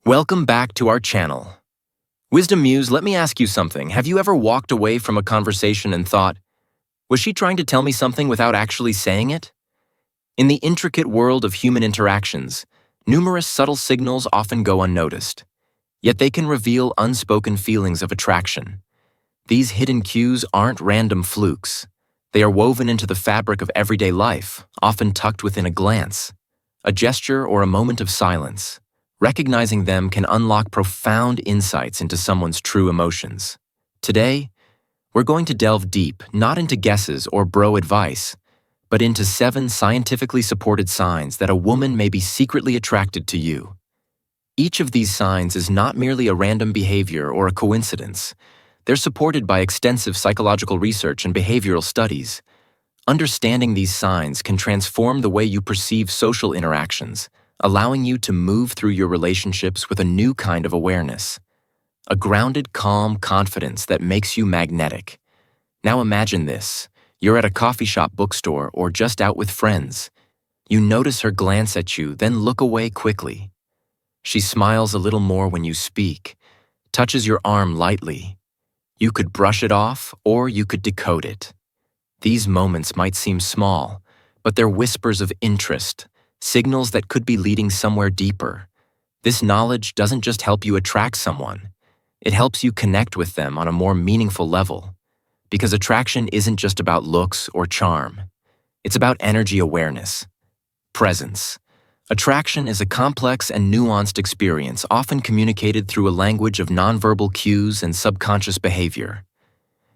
Welcome back to our channel. Wisdom Muse, let me ask you something. Have you ever walked away from a conversation and thought, was she trying to tell me something without actually saying it? In the intricate world of human interactions, numerous subtle signals often go unnoticed, yet they can reveal unspoken feelings of attraction. These hidden cues aren't random flukes. They are woven into the fabric of everyday life, often tucked within a glance, a gesture, or a moment of silence. Recognizing them can unlock profound insights into someone's true emotions. Today, we're going to delve deep, not into guesses or bro advice, but into 7 scientifically supported signs that a woman may be secretly attracted to you. Each of these signs is not merely a random behavior or a coincidence. They're supported by extensive psychological research and behavioral studies. Understanding these signs can transform the way you perceive social interactions, allowing you to move through your relationships with a new kind of awareness. A grounded, calm confidence that makes you magnetic. Now imagine this. You're at a coffee shop, bookstore, or just out with friends. You notice her glance at you, then look away quickly. She smiles a little more when you speak, touches your arm lightly. You could brush it off, or you could decode it. These moments might seem small, but they're whispers of interest, signals that could be leading somewhere deeper. This knowledge doesn't just help you attract someone, it helps you connect with them on a more meaningful level. Because attraction isn't just about looks or charm. It's about energy awareness, presence. Attraction is a complex and nuanced experience, often communicated through a language of nonverbal cues and subconscious behavior.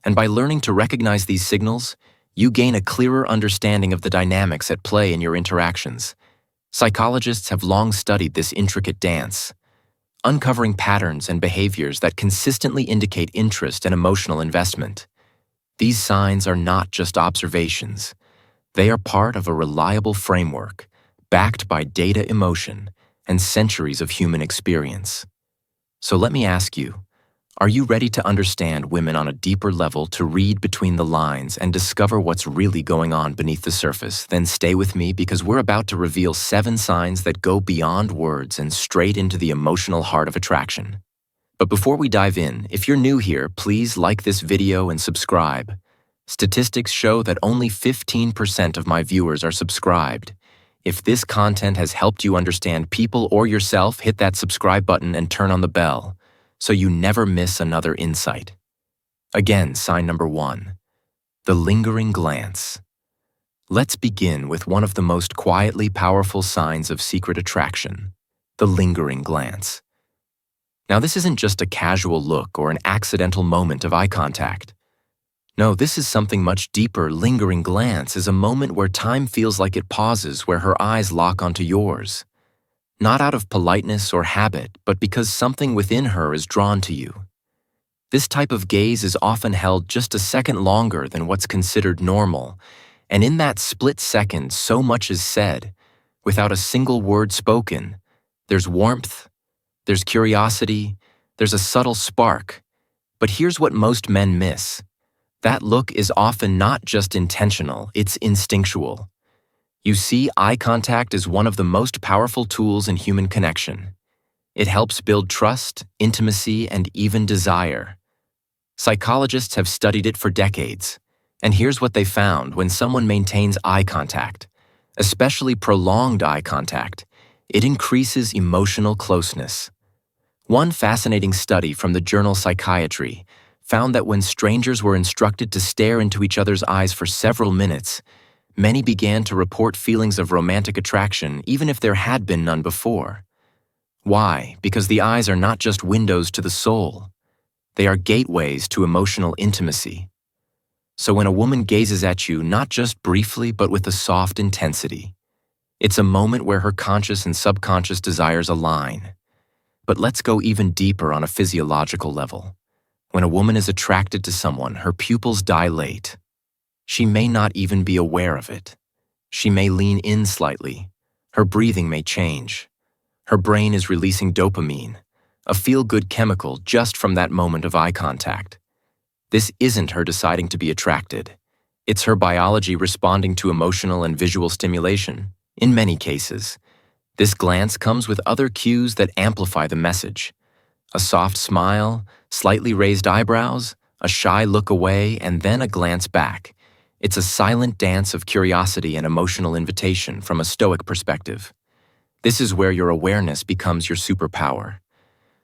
And by learning to recognize these signals, you gain a clearer understanding of the dynamics at play in your interactions. Psychologists have long studied this intricate dance, uncovering patterns and behaviors that consistently indicate interest and emotional investment. These signs are not just observations. They are part of a reliable framework, backed by data, emotion, and centuries of human experience. So let me ask you, are you ready to understand women on a deeper level, to read between the lines and discover what's really going on beneath the surface? Then stay with me, because we're about to reveal 7 signs that go beyond words and straight into the emotional heart of attraction. But before we dive in, if you're new here, please like this video and subscribe. Statistics show that only 15% of my viewers are subscribed. If this content has helped you understand people or yourself, hit that subscribe button and turn on the bell, so you never miss another insight. Again, sign number 1, the lingering glance. Let's begin with one of the most quietly powerful signs of secret attraction, the lingering glance. Now, this isn't just a casual look or an accidental moment of eye contact. No, this is something much deeper. Lingering glance is a moment where time feels like it pauses, where her eyes lock onto yours. Not out of politeness or habit, but because something within her is drawn to you. This type of gaze is often held just a second longer than what's considered normal, and in that split second, so much is said, without a single word spoken. There's warmth, there's curiosity, there's a subtle spark. But here's what most men miss. That look is often not just intentional, it's instinctual. You see, eye contact is one of the most powerful tools in human connection. It helps build trust, intimacy, and even desire. Psychologists have studied it for decades, and here's what they found: when someone maintains eye contact, especially prolonged eye contact, it increases emotional closeness. One fascinating study from the journal Psychiatry found that when strangers were instructed to stare into each other's eyes for several minutes, many began to report feelings of romantic attraction, even if there had been none before. Why? Because the eyes are not just windows to the soul. They are gateways to emotional intimacy. So when a woman gazes at you, not just briefly, but with a soft intensity, it's a moment where her conscious and subconscious desires align. But let's go even deeper on a physiological level. When a woman is attracted to someone, her pupils dilate. She may not even be aware of it. She may lean in slightly. Her breathing may change. Her brain is releasing dopamine, a feel-good chemical, just from that moment of eye contact. This isn't her deciding to be attracted. It's her biology responding to emotional and visual stimulation. In many cases, This glance comes with other cues that amplify the message. A soft smile, slightly raised eyebrows, a shy look away, and then a glance back. It's a silent dance of curiosity and emotional invitation from a Stoic perspective. This is where your awareness becomes your superpower.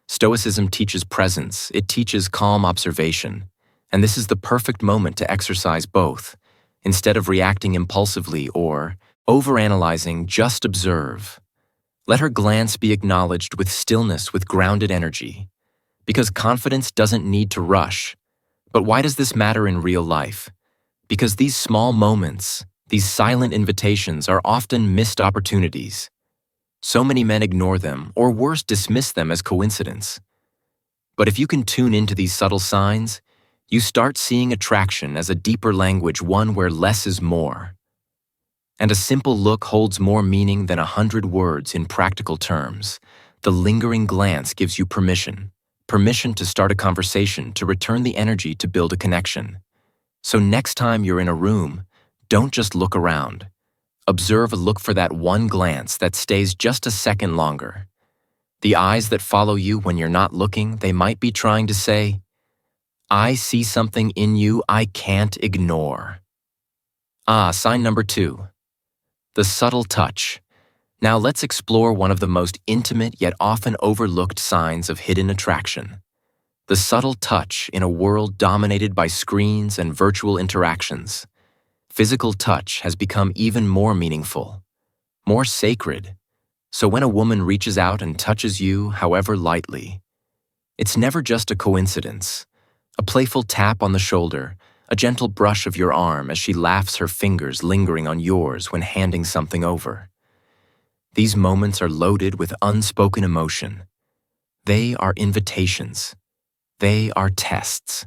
Stoicism teaches presence, it teaches calm observation, and this is the perfect moment to exercise both. Instead of reacting impulsively or overanalyzing, just observe. Let her glance be acknowledged with stillness, with grounded energy. Because confidence doesn't need to rush. But why does this matter in real life? Because these small moments, these silent invitations, are often missed opportunities. So many men ignore them, or worse, dismiss them as coincidence. But if you can tune into these subtle signs, you start seeing attraction as a deeper language, one where less is more. And a simple look holds more meaning than 100 words in practical terms. The lingering glance gives you permission to start a conversation, to return the energy to build a connection. So next time you're in a room, don't just look around. Observe and look for that one glance that stays just a second longer. The eyes that follow you when you're not looking, they might be trying to say, "I see something in you I can't ignore." Sign number 2. The subtle touch. Now let's explore one of the most intimate yet often overlooked signs of hidden attraction. The subtle touch in a world dominated by screens and virtual interactions. Physical touch has become even more meaningful, more sacred. So when a woman reaches out and touches you, however lightly, it's never just a coincidence. A playful tap on the shoulder, a gentle brush of your arm as she laughs, her fingers lingering on yours when handing something over. These moments are loaded with unspoken emotion. They are invitations. They are tests.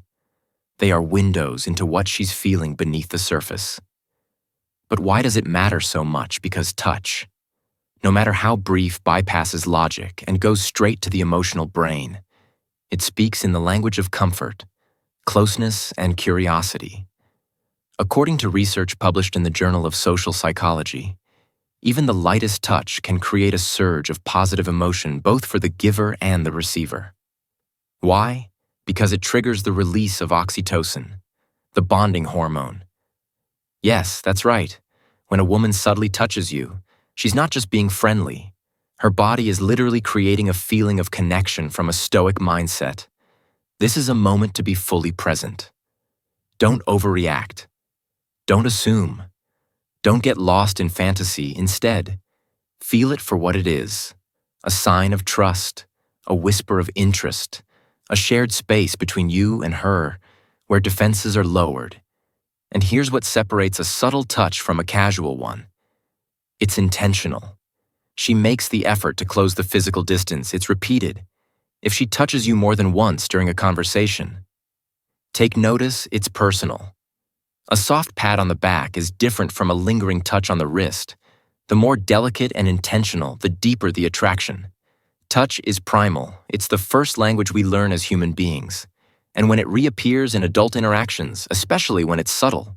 They are windows into what she's feeling beneath the surface. But why does it matter so much? Because touch, no matter how brief, bypasses logic and goes straight to the emotional brain. It speaks in the language of comfort, closeness, and curiosity. According to research published in the Journal of Social Psychology, even the lightest touch can create a surge of positive emotion both for the giver and the receiver. Why? Because it triggers the release of oxytocin, the bonding hormone. Yes, that's right. When a woman subtly touches you, she's not just being friendly. Her body is literally creating a feeling of connection from a Stoic mindset. This is a moment to be fully present. Don't overreact. Don't assume. Don't get lost in fantasy. Instead, feel it for what it is. A sign of trust, a whisper of interest, a shared space between you and her where defenses are lowered. And here's what separates a subtle touch from a casual one. It's intentional. She makes the effort to close the physical distance. It's repeated. If she touches you more than once during a conversation, take notice, it's personal. A soft pat on the back is different from a lingering touch on the wrist. The more delicate and intentional, the deeper the attraction. Touch is primal. It's the first language we learn as human beings. And when it reappears in adult interactions, especially when it's subtle,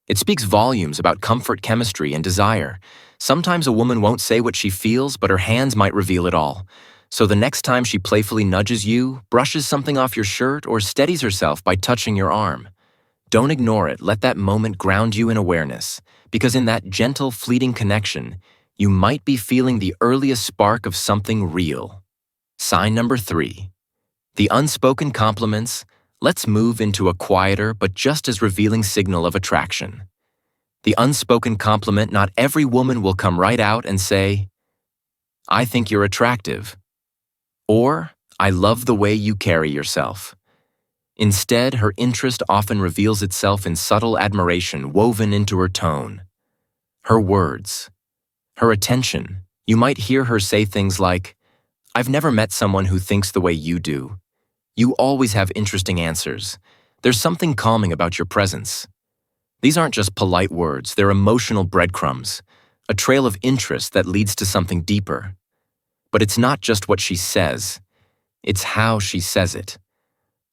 it speaks volumes about comfort, chemistry, and desire. Sometimes a woman won't say what she feels, but her hands might reveal it all. So the next time she playfully nudges you, brushes something off your shirt, or steadies herself by touching your arm, don't ignore it. Let that moment ground you in awareness, because in that gentle, fleeting connection, you might be feeling the earliest spark of something real. Sign number 3. The unspoken compliments. Let's move into a quieter but just as revealing signal of attraction. The unspoken compliment. Not every woman will come right out and say, "I think you're attractive," or "I love the way you carry yourself." Instead, her interest often reveals itself in subtle admiration woven into her tone. Her words, her attention. You might hear her say things like, "I've never met someone who thinks the way you do. You always have interesting answers. There's something calming about your presence." These aren't just polite words, they're emotional breadcrumbs, a trail of interest that leads to something deeper. But it's not just what she says, it's how she says it.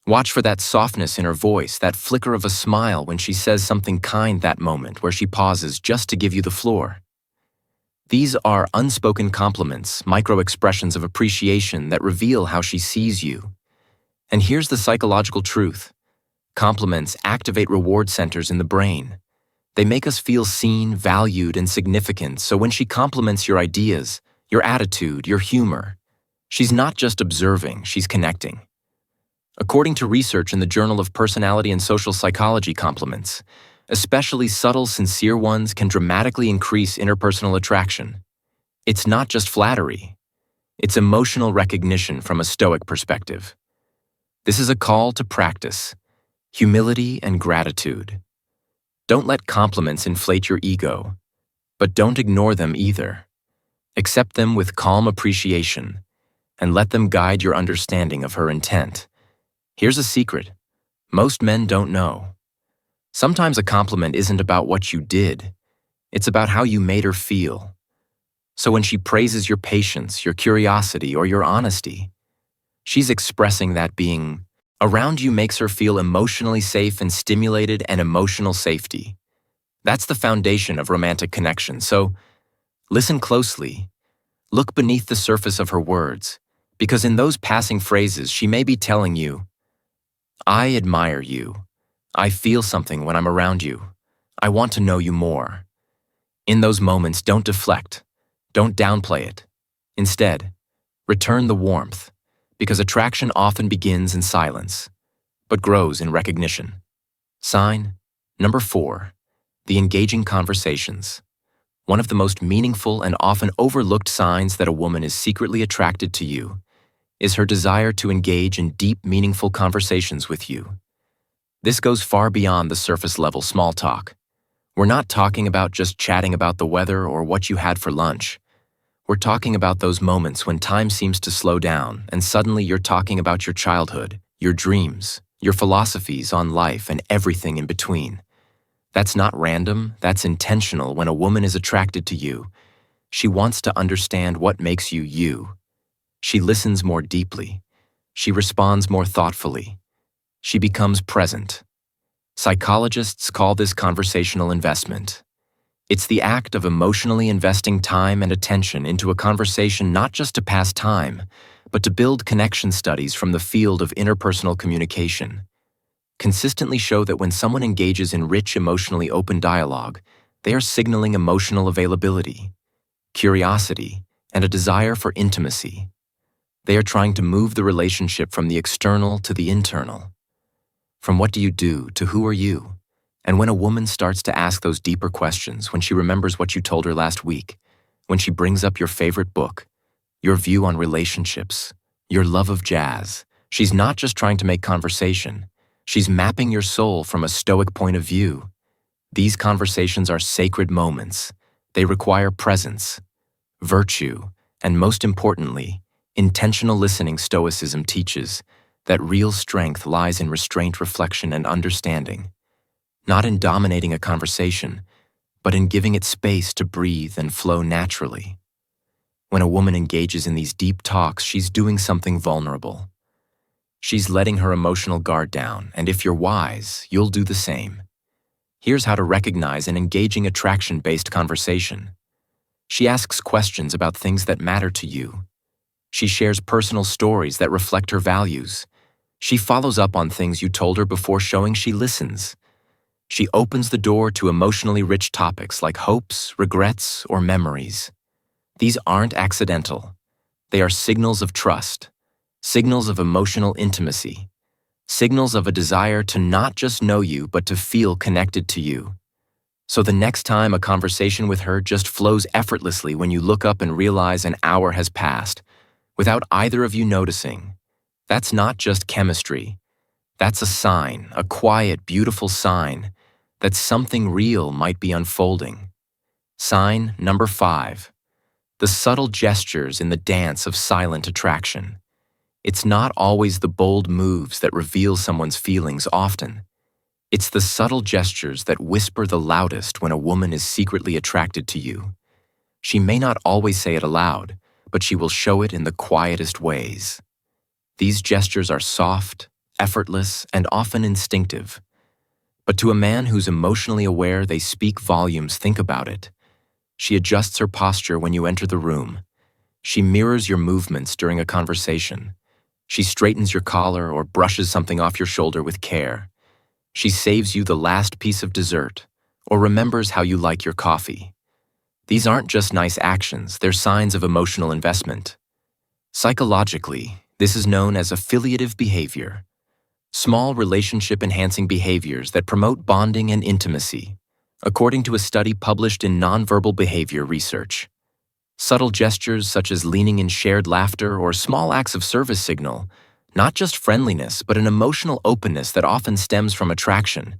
Watch for that softness in her voice, that flicker of a smile when she says something kind, that moment where she pauses just to give you the floor. These are unspoken compliments, micro-expressions of appreciation that reveal how she sees you. And here's the psychological truth. Compliments activate reward centers in the brain. They make us feel seen, valued, and significant, so when she compliments your ideas, your attitude, your humor, she's not just observing, she's connecting. According to research in the Journal of Personality and Social Psychology, compliments, especially subtle, sincere ones, can dramatically increase interpersonal attraction. It's not just flattery. It's emotional recognition from a Stoic perspective. This is a call to practice, humility and gratitude. Don't let compliments inflate your ego, but don't ignore them either. Accept them with calm appreciation, and let them guide your understanding of her intent. Here's a secret. Most men don't know. Sometimes a compliment isn't about what you did. It's about how you made her feel. So when she praises your patience, your curiosity, or your honesty, she's expressing that being around you makes her feel emotionally safe and stimulated, and emotional safety. That's the foundation of romantic connection. So listen closely. Look beneath the surface of her words, because in those passing phrases she may be telling you, I admire you. I feel something when I'm around you. I want to know you more. In those moments, don't deflect. Don't downplay it. Instead, return the warmth, because attraction often begins in silence, but grows in recognition. Sign number 4, the engaging conversations. One of the most meaningful and often overlooked signs that a woman is secretly attracted to you is her desire to engage in deep, meaningful conversations with you. This goes far beyond the surface-level small talk. We're not talking about just chatting about the weather or what you had for lunch. We're talking about those moments when time seems to slow down and suddenly you're talking about your childhood, your dreams, your philosophies on life, and everything in between. That's not random, that's intentional. When a woman is attracted to you, she wants to understand what makes you you. She listens more deeply. She responds more thoughtfully. She becomes present. Psychologists call this conversational investment. It's the act of emotionally investing time and attention into a conversation, not just to pass time, but to build connection. Studies from the field of interpersonal communication consistently show that when someone engages in rich, emotionally open dialogue, they are signaling emotional availability, curiosity, and a desire for intimacy. They are trying to move the relationship from the external to the internal. From what do you do to who are you? And when a woman starts to ask those deeper questions, when she remembers what you told her last week, when she brings up your favorite book, your view on relationships, your love of jazz, she's not just trying to make conversation. She's mapping your soul from a Stoic point of view. These conversations are sacred moments. They require presence, virtue, and most importantly, intentional listening. Stoicism teaches that real strength lies in restraint, reflection, and understanding, not in dominating a conversation, but in giving it space to breathe and flow naturally. When a woman engages in these deep talks, she's doing something vulnerable. She's letting her emotional guard down, and if you're wise, you'll do the same. Here's how to recognize an engaging attraction-based conversation. She asks questions about things that matter to you. She shares personal stories that reflect her values. She follows up on things you told her before, showing she listens. She opens the door to emotionally rich topics like hopes, regrets, or memories. These aren't accidental. They are signals of trust, signals of emotional intimacy, signals of a desire to not just know you, but to feel connected to you. So the next time a conversation with her just flows effortlessly when you look up and realize an hour has passed, without either of you noticing, that's not just chemistry. That's a sign, a quiet, beautiful sign, that something real might be unfolding. Sign number 5, the subtle gestures in the dance of silent attraction. It's not always the bold moves that reveal someone's feelings. Often, it's the subtle gestures that whisper the loudest when a woman is secretly attracted to you. She may not always say it aloud, but she will show it in the quietest ways. These gestures are soft, effortless, and often instinctive. But to a man who's emotionally aware, they speak volumes. Think about it. She adjusts her posture when you enter the room. She mirrors your movements during a conversation. She straightens your collar or brushes something off your shoulder with care. She saves you the last piece of dessert or remembers how you like your coffee. These aren't just nice actions, they're signs of emotional investment. Psychologically, this is known as affiliative behavior. Small relationship-enhancing behaviors that promote bonding and intimacy, according to a study published in Nonverbal Behavior Research. Subtle gestures such as leaning in shared laughter or small acts of service signal not just friendliness, but an emotional openness that often stems from attraction.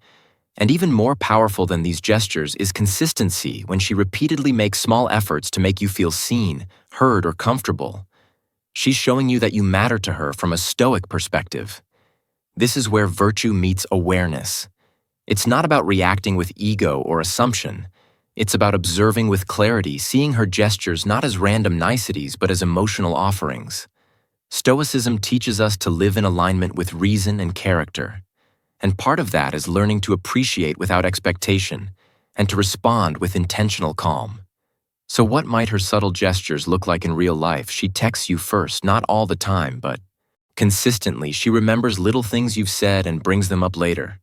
And even more powerful than these gestures is consistency when she repeatedly makes small efforts to make you feel seen, heard, or comfortable. She's showing you that you matter to her from a Stoic perspective. This is where virtue meets awareness. It's not about reacting with ego or assumption. It's about observing with clarity, seeing her gestures not as random niceties but as emotional offerings. Stoicism teaches us to live in alignment with reason and character. And part of that is learning to appreciate without expectation and to respond with intentional calm. So what might her subtle gestures look like in real life? She texts you first, not all the time, but consistently. She remembers little things you've said and brings them up later.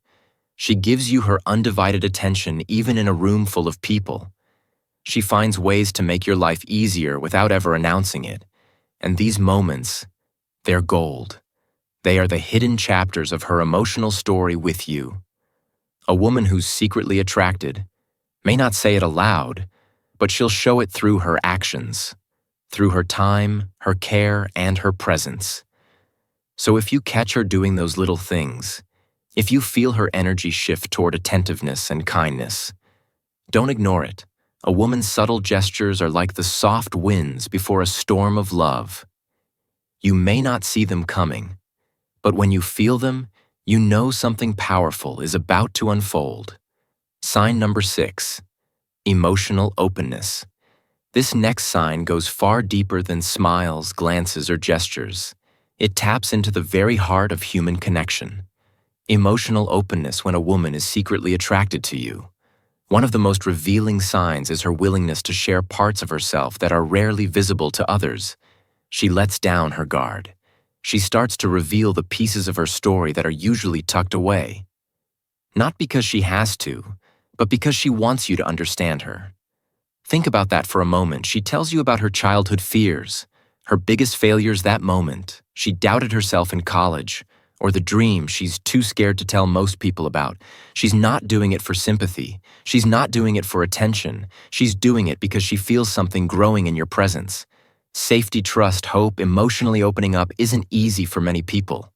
She gives you her undivided attention even in a room full of people. She finds ways to make your life easier without ever announcing it. And these moments, they're gold. They are the hidden chapters of her emotional story with you. A woman who's secretly attracted may not say it aloud, but she'll show it through her actions, through her time, her care, and her presence. So if you catch her doing those little things, if you feel her energy shift toward attentiveness and kindness, don't ignore it. A woman's subtle gestures are like the soft winds before a storm of love. You may not see them coming, but when you feel them, you know something powerful is about to unfold. Sign number 6, emotional openness. This next sign goes far deeper than smiles, glances, or gestures. It taps into the very heart of human connection. Emotional openness when a woman is secretly attracted to you. One of the most revealing signs is her willingness to share parts of herself that are rarely visible to others. She lets down her guard. She starts to reveal the pieces of her story that are usually tucked away. Not because she has to, but because she wants you to understand her. Think about that for a moment. She tells you about her childhood fears, her biggest failures that moment. She doubted herself in college, or the dream she's too scared to tell most people about. She's not doing it for sympathy. She's not doing it for attention. She's doing it because she feels something growing in your presence. Safety, trust, hope, emotionally opening up isn't easy for many people.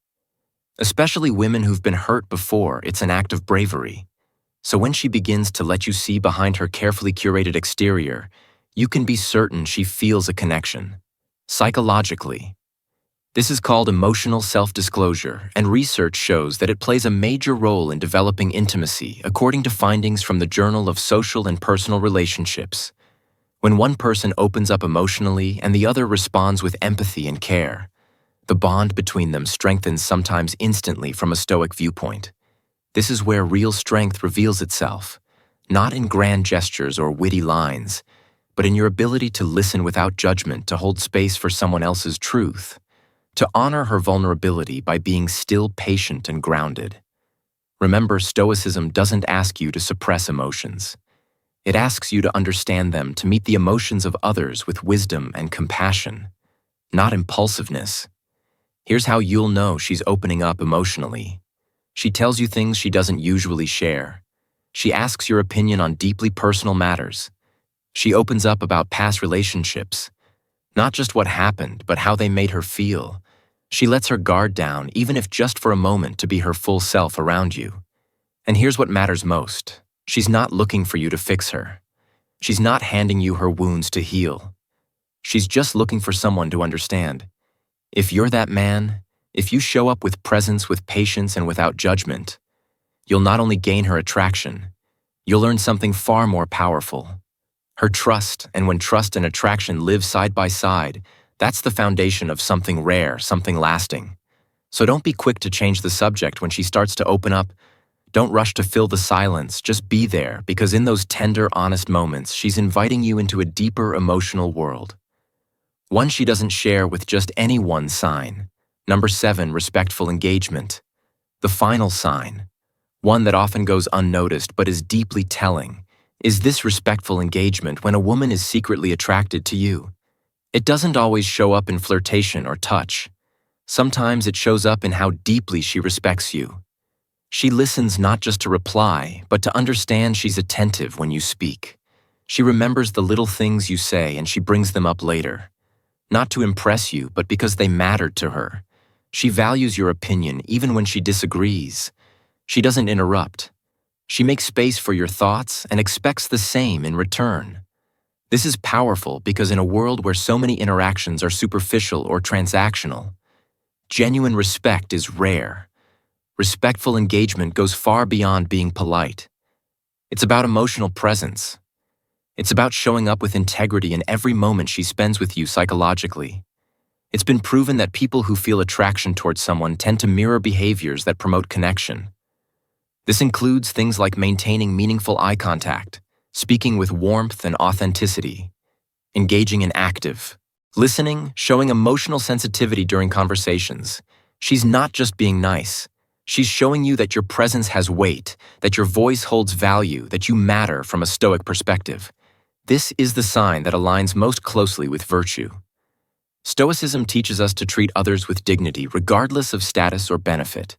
Especially women who've been hurt before, it's an act of bravery. So when she begins to let you see behind her carefully curated exterior, you can be certain she feels a connection. Psychologically, this is called emotional self-disclosure, and research shows that it plays a major role in developing intimacy, according to findings from the Journal of Social and Personal Relationships. When one person opens up emotionally and the other responds with empathy and care, the bond between them strengthens sometimes instantly from a Stoic viewpoint. This is where real strength reveals itself, not in grand gestures or witty lines, but in your ability to listen without judgment, to hold space for someone else's truth, to honor her vulnerability by being still, patient, and grounded. Remember, Stoicism doesn't ask you to suppress emotions. It asks you to understand them, to meet the emotions of others with wisdom and compassion, not impulsiveness. Here's how you'll know she's opening up emotionally. She tells you things she doesn't usually share. She asks your opinion on deeply personal matters. She opens up about past relationships, not just what happened, but how they made her feel. She lets her guard down, even if just for a moment, to be her full self around you. And here's what matters most. She's not looking for you to fix her. She's not handing you her wounds to heal. She's just looking for someone to understand. If you're that man, if you show up with presence, with patience, and without judgment, you'll not only gain her attraction, you'll learn something far more powerful. Her trust, and when trust and attraction live side by side, that's the foundation of something rare, something lasting. So don't be quick to change the subject when she starts to open up. Don't rush to fill the silence, just be there, because in those tender, honest moments, she's inviting you into a deeper emotional world. One she doesn't share with just any one sign. Number 7, respectful engagement. The final sign, one that often goes unnoticed but is deeply telling, is this respectful engagement when a woman is secretly attracted to you. It doesn't always show up in flirtation or touch. Sometimes it shows up in how deeply she respects you. She listens not just to reply, but to understand she's attentive when you speak. She remembers the little things you say and she brings them up later. Not to impress you, but because they mattered to her. She values your opinion even when she disagrees. She doesn't interrupt. She makes space for your thoughts and expects the same in return. This is powerful because in a world where so many interactions are superficial or transactional, genuine respect is rare. Respectful engagement goes far beyond being polite. It's about emotional presence. It's about showing up with integrity in every moment she spends with you psychologically. It's been proven that people who feel attraction towards someone tend to mirror behaviors that promote connection. This includes things like maintaining meaningful eye contact, speaking with warmth and authenticity, engaging in active listening, showing emotional sensitivity during conversations. She's not just being nice. She's showing you that your presence has weight, that your voice holds value, that you matter from a Stoic perspective. This is the sign that aligns most closely with virtue. Stoicism teaches us to treat others with dignity regardless of status or benefit.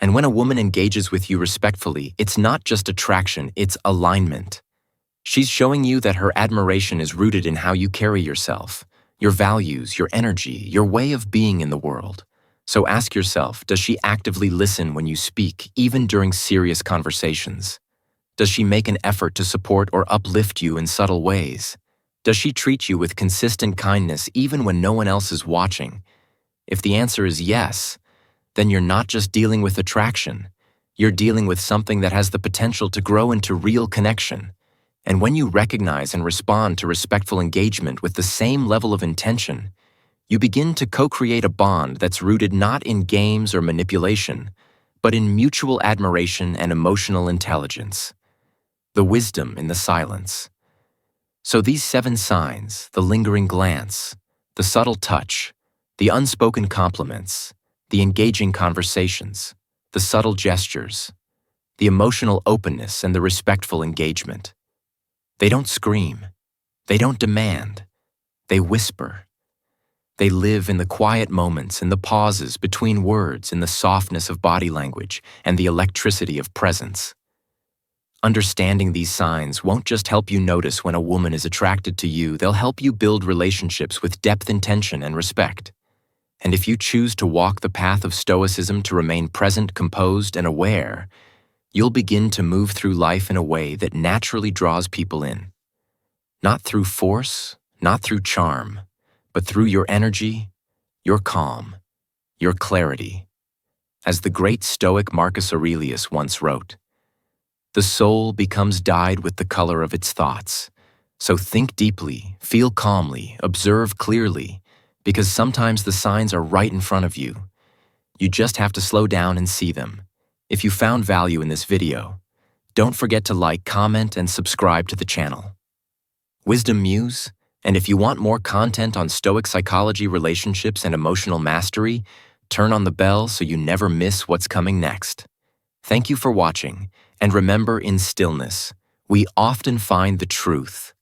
And when a woman engages with you respectfully, it's not just attraction, it's alignment. She's showing you that her admiration is rooted in how you carry yourself, your values, your energy, your way of being in the world. So ask yourself, does she actively listen when you speak, even during serious conversations? Does she make an effort to support or uplift you in subtle ways? Does she treat you with consistent kindness even when no one else is watching? If the answer is yes, then you're not just dealing with attraction. You're dealing with something that has the potential to grow into real connection. And when you recognize and respond to respectful engagement with the same level of intention, you begin to co-create a bond that's rooted not in games or manipulation, but in mutual admiration and emotional intelligence. The wisdom in the silence. So these 7 signs, the lingering glance, the subtle touch, the unspoken compliments, the engaging conversations, the subtle gestures, the emotional openness and the respectful engagement. They don't scream. They don't demand. They whisper. They live in the quiet moments, in the pauses between words, in the softness of body language, and the electricity of presence. Understanding these signs won't just help you notice when a woman is attracted to you, they'll help you build relationships with depth, intention, and respect. And if you choose to walk the path of Stoicism to remain present, composed, and aware, you'll begin to move through life in a way that naturally draws people in. Not through force, not through charm, but through your energy, your calm, your clarity. As the great Stoic Marcus Aurelius once wrote, "The soul becomes dyed with the color of its thoughts. So think deeply, feel calmly, observe clearly, because sometimes the signs are right in front of you. You just have to slow down and see them." If you found value in this video, don't forget to like, comment, and subscribe to the channel. Wisdom Muse, and if you want more content on Stoic psychology, relationships, and emotional mastery, turn on the bell so you never miss what's coming next. Thank you for watching, and remember, in stillness, we often find the truth.